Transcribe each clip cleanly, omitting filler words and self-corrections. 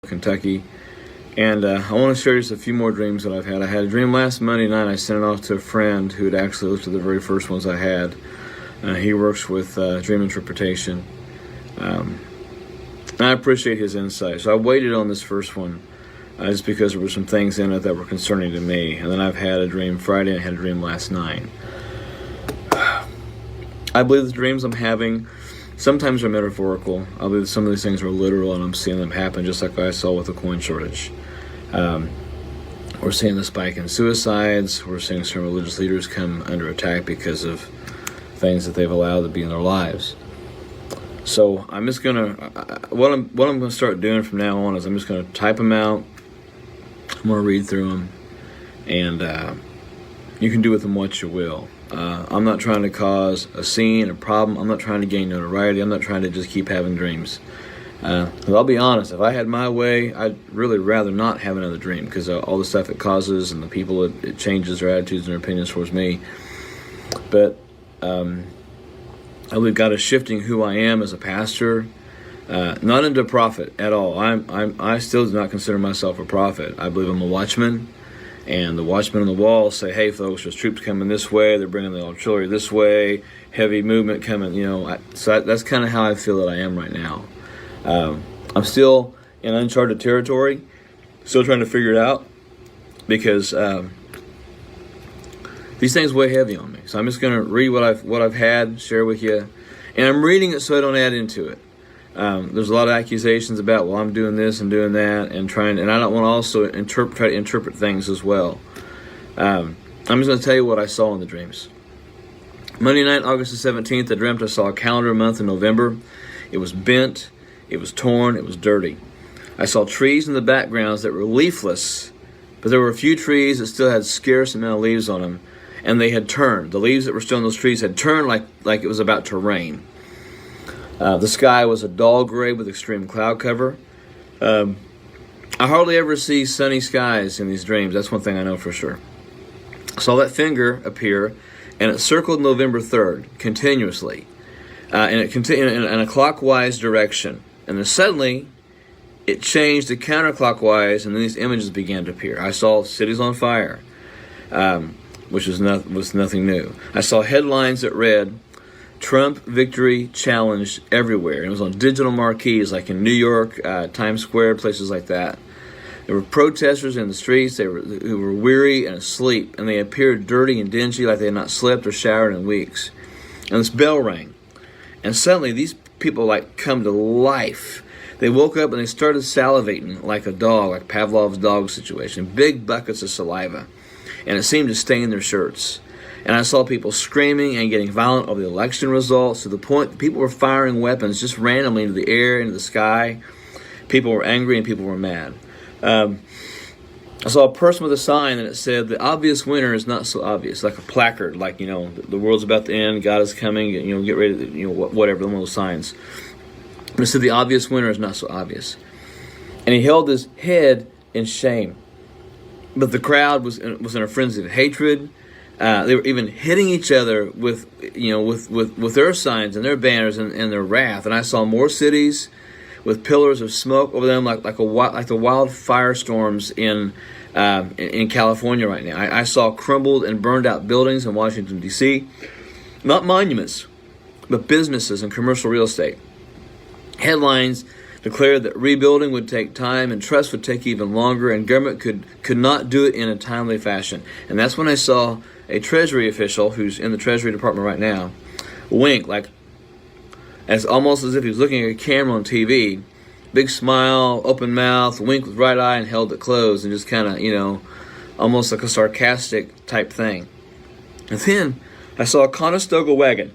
Kentucky. And I want to share just a few more dreams that I've had. I had a dream last Monday night. I sent it off to a friend who had actually looked at the very first ones I had. He works with dream interpretation. And I appreciate his insight. So I waited on this first one just because there were some things in it that were concerning to me. And then I've had a dream Friday and I had a dream last night. I believe the dreams I'm having sometimes are metaphorical. I believe some of these things are literal and I'm seeing them happen, just like I saw with the coin shortage. We're seeing the spike in suicides. We're seeing some religious leaders come under attack because of things that they've allowed to be in their lives. So I'm just gonna what I'm gonna start doing from now on is I'm just gonna type them out. I'm gonna read through them, and you can do with them what you will. I'm not trying to cause a scene, a problem. I'm not trying to gain notoriety. I'm not trying to just keep having dreams. I'll be honest, if I had my way, I'd really rather not have another dream, because all the stuff it causes and the people it changes their attitudes and their opinions towards me. But I believe God is shifting who I am as a pastor, not into prophet at all. I still do not consider myself a prophet. I believe I'm a watchman, and the watchmen on the wall say, "Hey, folks, there's troops coming this way. They're bringing the artillery this way. Heavy movement coming." So that's kind of how I feel that I am right now. I'm still in uncharted territory, still trying to figure it out, because these things weigh heavy on me. So I'm just going to read what I've had, share with you, and I'm reading it so I don't add into it. There's a lot of accusations about, well, I'm doing this and doing that, and I don't want to also try to interpret things as well. I'm just going to tell you what I saw in the dreams. Monday night, August the 17th, I dreamt I saw a calendar month in November. It was bent. It was torn, it was dirty. I saw trees in the backgrounds that were leafless, but there were a few trees that still had scarce amount of leaves on them, and they had turned. The leaves that were still on those trees had turned like it was about to rain. The sky was a dull gray with extreme cloud cover. I hardly ever see sunny skies in these dreams. That's one thing I know for sure. I saw that finger appear, and it circled November 3rd continuously, and it continued in a clockwise direction. And then suddenly, it changed to counterclockwise, and then these images began to appear. I saw cities on fire, which was nothing new. I saw headlines that read, "Trump victory challenged everywhere." And it was on digital marquees, like in New York, Times Square, places like that. There were protesters in the streets who were weary and asleep, and they appeared dirty and dingy, like they had not slept or showered in weeks. And this bell rang, and suddenly these people come to life. They woke up and they started salivating like a dog, like Pavlov's dog situation, big buckets of saliva, and it seemed to stain their shirts. And I saw people screaming and getting violent over the election results, to the point that people were firing weapons just randomly into the air, into the sky. People were angry and people were mad. I saw a person with a sign that it said, "The obvious winner is not so obvious," like a placard, like, the world's about to end, God is coming, get ready to, whatever, one of those signs. And it said, "The obvious winner is not so obvious." And he held his head in shame. But the crowd was in a frenzy of hatred. They were even hitting each other with their signs and their banners and their wrath. And I saw more cities with pillars of smoke over them, like the wild firestorms in California right now. I saw crumbled and burned out buildings in Washington, D.C. Not monuments, but businesses and commercial real estate. Headlines declared that rebuilding would take time and trust would take even longer, and government could not do it in a timely fashion. And that's when I saw a Treasury official who's in the Treasury Department right now wink, almost as if he was looking at a camera on TV. Big smile, open mouth, wink with right eye, and held it closed, and just kind of, almost like a sarcastic type thing. And then I saw a Conestoga wagon.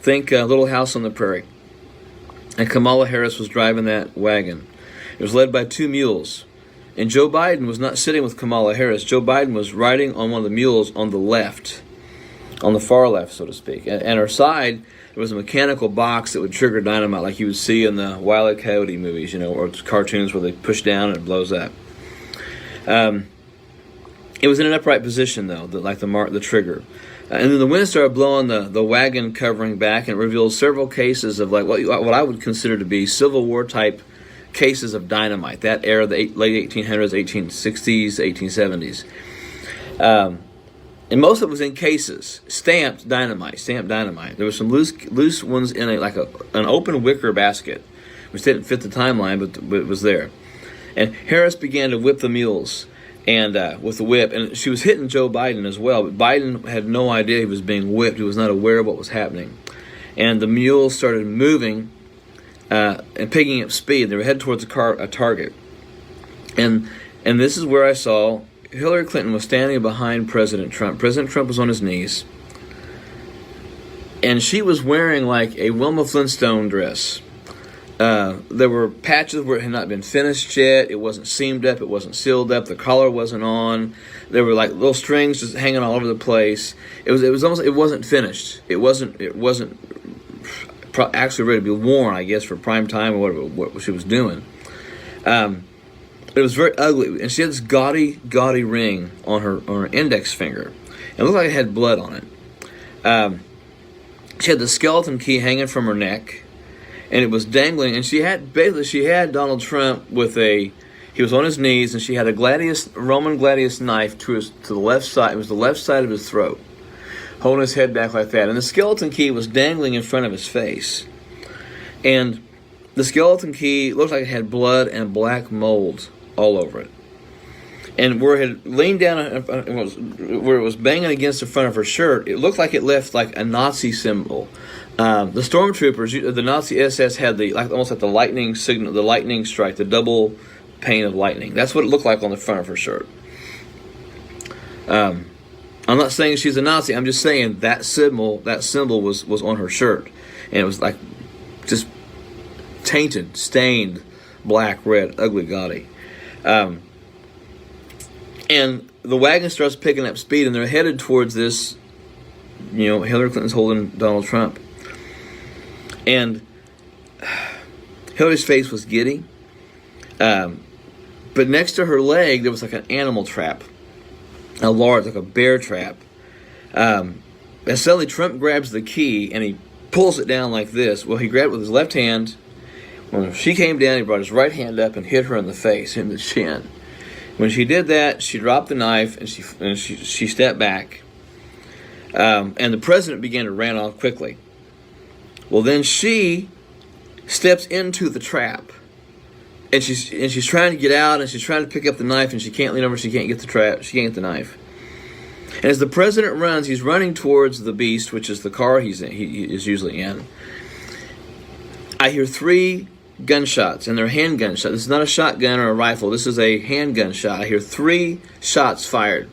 Think Little House on the Prairie. And Kamala Harris was driving that wagon. It was led by two mules. And Joe Biden was not sitting with Kamala Harris. Joe Biden was riding on one of the mules on the left, on the far left, so to speak. And her side, there was a mechanical box that would trigger dynamite, like you would see in the Wile E. Coyote movies, or cartoons where they push down and it blows up. It was in an upright position, though, the trigger. And then the wind started blowing the wagon covering back, and it revealed several cases of what I would consider to be Civil War type cases of dynamite, that era, the late 1800s, 1860s, 1870s. And most of it was in cases, stamped dynamite. There were some loose ones in an open wicker basket, which didn't fit the timeline, but it was there. And Harris began to whip the mules, and with the whip, and she was hitting Joe Biden as well. But Biden had no idea he was being whipped. He was not aware of what was happening. And the mules started moving and picking up speed. They were headed towards a target. And this is where I saw Hillary Clinton was standing behind President Trump. President Trump was on his knees, and she was wearing like a Wilma Flintstone dress. There were patches where it had not been finished yet. It wasn't seamed up. It wasn't sealed up. The collar wasn't on. There were like little strings just hanging all over the place. It was almost, it wasn't finished. It wasn't actually ready to be worn, I guess, for prime time or whatever what she was doing. It was very ugly, and she had this gaudy ring on her index finger. It looked like it had blood on it. She had the skeleton key hanging from her neck, and it was dangling. And she had Donald Trump he was on his knees, and she had a Roman gladius knife to the left side. It was the left side of his throat, holding his head back like that. And the skeleton key was dangling in front of his face, and the skeleton key looked like it had blood and black mold all over it. And where it had leaned down, where it was banging against the front of her shirt, it looked like it left like a Nazi symbol. The stormtroopers, the Nazi SS, had almost like the lightning signal, the lightning strike, the double pane of lightning. That's what it looked like on the front of her shirt. I'm not saying she's a Nazi. I'm just saying that symbol was on her shirt, and it was like just tainted, stained, black, red, ugly, gaudy. And the wagon starts picking up speed, and they're headed towards this. Hillary Clinton's holding Donald Trump, and Hillary's face was giddy. But next to her leg, there was like an animal trap, like a bear trap. And suddenly Trump grabs the key, and he pulls it down like this. Well, he grabbed it with his left hand. When she came down, he brought his right hand up and hit her in the face, in the chin. When she did that, she dropped the knife, and she stepped back. And the president began to run off quickly. Well, then she steps into the trap, and she's trying to get out, and she's trying to pick up the knife, and she can't lean over. She can't get the trap. She can't get the knife. And as the president runs, he's running towards the beast, which is the car he is usually in. I hear 3 gunshots, and they're handgun shots. This is not a shotgun or a rifle. This is a handgun shot. I hear 3 shots fired.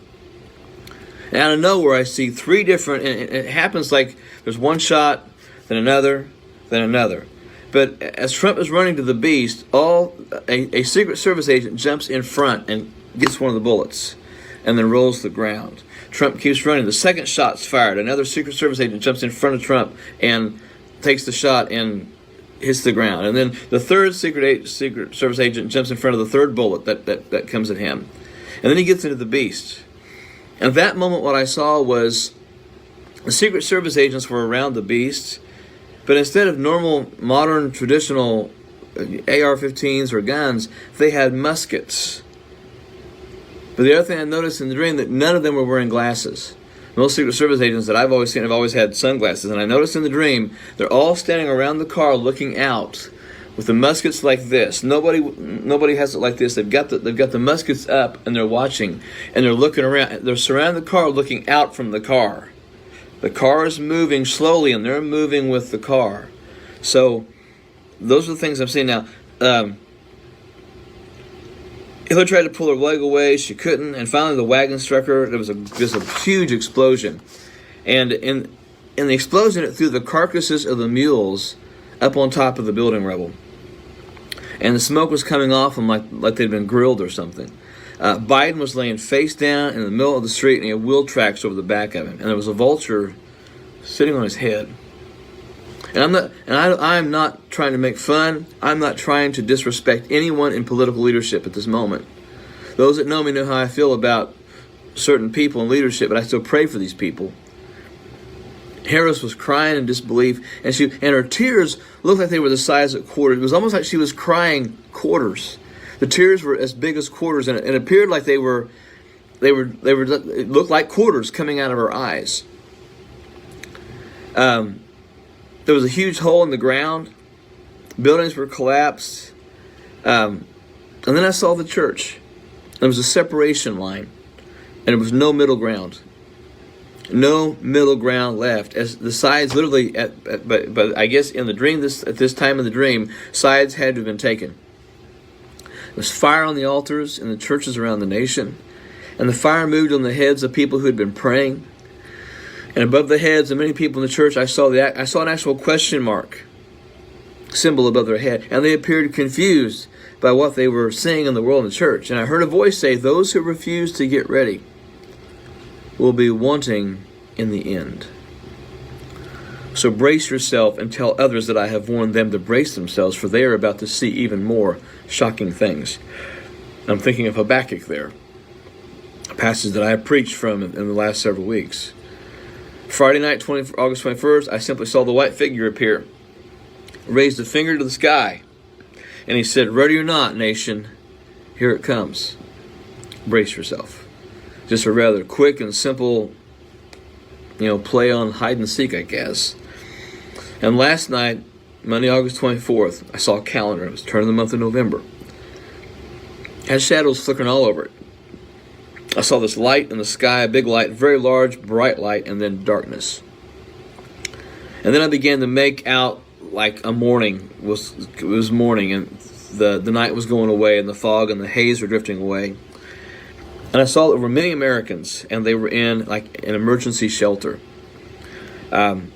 And out of nowhere, I see 3 different, and it happens like there's one shot, then another, then another. But as Trump is running to the beast, a Secret Service agent jumps in front and gets one of the bullets, and then rolls to the ground. Trump keeps running. The second shot's fired. Another Secret Service agent jumps in front of Trump and takes the shot and hits the ground. And then the third Secret Service agent jumps in front of the third bullet that comes at him. And then he gets into the beast. And at that moment, what I saw was the Secret Service agents were around the beast, but instead of normal, modern, traditional AR-15s or guns, they had muskets. But the other thing I noticed in the dream, that none of them were wearing glasses. Most Secret Service agents that I've always seen have always had sunglasses, and I noticed in the dream, they're all standing around the car looking out with the muskets like this. Nobody has it like this. They've got the muskets up, and they're watching, and they're looking around. They're surrounding the car, looking out from the car. The car is moving slowly, and they're moving with the car. So those are the things I'm seeing now. Hillary tried to pull her leg away. She couldn't. And finally the wagon struck her. There was just a huge explosion. And in the explosion, it threw the carcasses of the mules up on top of the building rubble. And the smoke was coming off them like they'd been grilled or something. Biden was laying face down in the middle of the street, and he had wheel tracks over the back of him. And there was a vulture sitting on his head. And I'm not trying to make fun. I'm not trying to disrespect anyone in political leadership at this moment. Those that know me know how I feel about certain people in leadership, but I still pray for these people. Harris was crying in disbelief, and her tears looked like they were the size of quarters. It was almost like she was crying quarters. The tears were as big as quarters, and it appeared like they looked like quarters coming out of her eyes. There was a huge hole in the ground. Buildings were collapsed. And then I saw the church. There was a separation line, and there was no middle ground. No middle ground left. As the sides literally, but I guess in the dream, at this time of the dream, sides had to have been taken. There was fire on the altars in the churches around the nation, and the fire moved on the heads of people who had been praying. And above the heads of many people in the church, I saw an actual question mark symbol above their head, and they appeared confused by what they were seeing in the world in the church. And I heard a voice say, "Those who refuse to get ready will be wanting in the end. So brace yourself and tell others that I have warned them to brace themselves, for they are about to see even more shocking things." I'm thinking of Habakkuk there, a passage that I have preached from in the last several weeks. Friday night, August 21st, I simply saw the white figure appear, raised a finger to the sky, and he said, "Ready or not, nation, here it comes. Brace yourself." Just a rather quick and simple, play on hide and seek, I guess. And last night, Monday, August 24th, I saw a calendar. It was turning the month of November. It had shadows flickering all over it. I saw this light in the sky, a big light, very large, bright light, and then darkness. And then I began to make out like a morning. It was morning, and the night was going away, and the fog and the haze were drifting away. And I saw there were many Americans, and they were in like an emergency shelter. I'm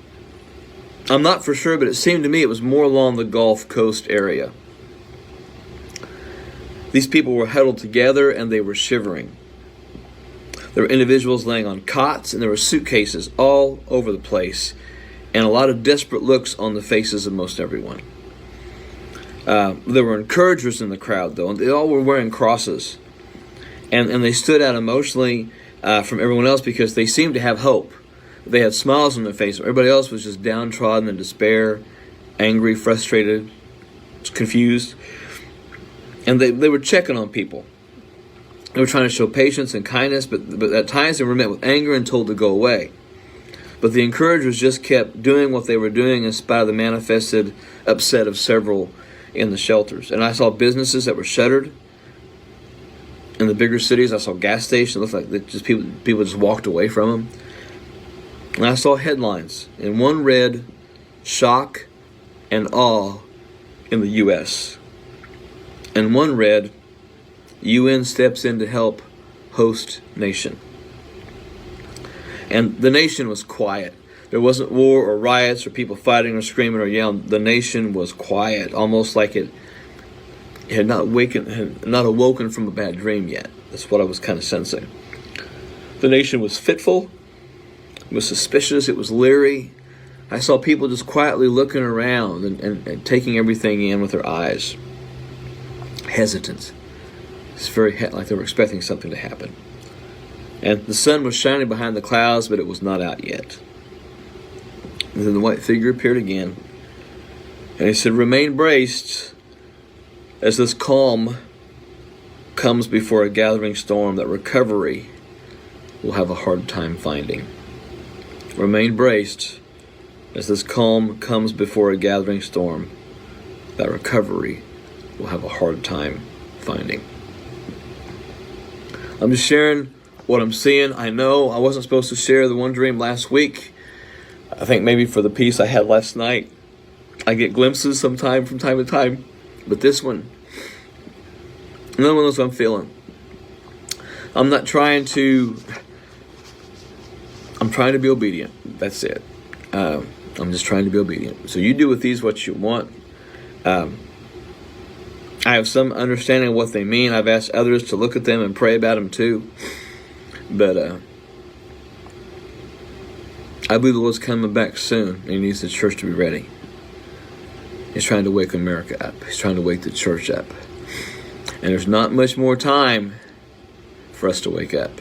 not for sure, but it seemed to me it was more along the Gulf Coast area. These people were huddled together, and they were shivering. There were individuals laying on cots, and there were suitcases all over the place, and a lot of desperate looks on the faces of most everyone. There were encouragers in the crowd, though, and they all were wearing crosses. And they stood out emotionally from everyone else because they seemed to have hope. They had smiles on their face. Everybody else was just downtrodden in despair, angry, frustrated, confused. And they were checking on people. They were trying to show patience and kindness, but at times they were met with anger and told to go away. But the encouragers just kept doing what they were doing in spite of the manifested upset of several in the shelters. And I saw businesses that were shuttered. In the bigger cities, I saw gas stations. It looked like people just walked away from them. And I saw headlines. And one read, "Shock and Awe in the U.S." And one read, "UN steps in to help host nation." And the nation was quiet. There wasn't war or riots or people fighting or screaming or yelling. The nation was quiet, almost like it had not awoken from a bad dream yet. That's what I was kind of sensing. The nation was fitful. It was suspicious. It was leery. I saw people just quietly looking around and taking everything in with their eyes. Hesitant. It's very like they were expecting something to happen. And the sun was shining behind the clouds, but it was not out yet. And then the white figure appeared again. And he said, "Remain braced as this calm comes before a gathering storm that recovery will have a hard time finding." Remain braced as this calm comes before a gathering storm that recovery will have a hard time finding. I'm just sharing what I'm seeing. I know I wasn't supposed to share the one dream last week. I think maybe for the peace I had last night, I get glimpses from time to time. But this one, another one of those I'm feeling. I'm trying to be obedient. That's it. I'm just trying to be obedient. So you do with these what you want. I have some understanding of what they mean. I've asked others to look at them and pray about them too. But I believe the Lord's coming back soon, and He needs the church to be ready. He's trying to wake America up. He's trying to wake the church up. And there's not much more time for us to wake up.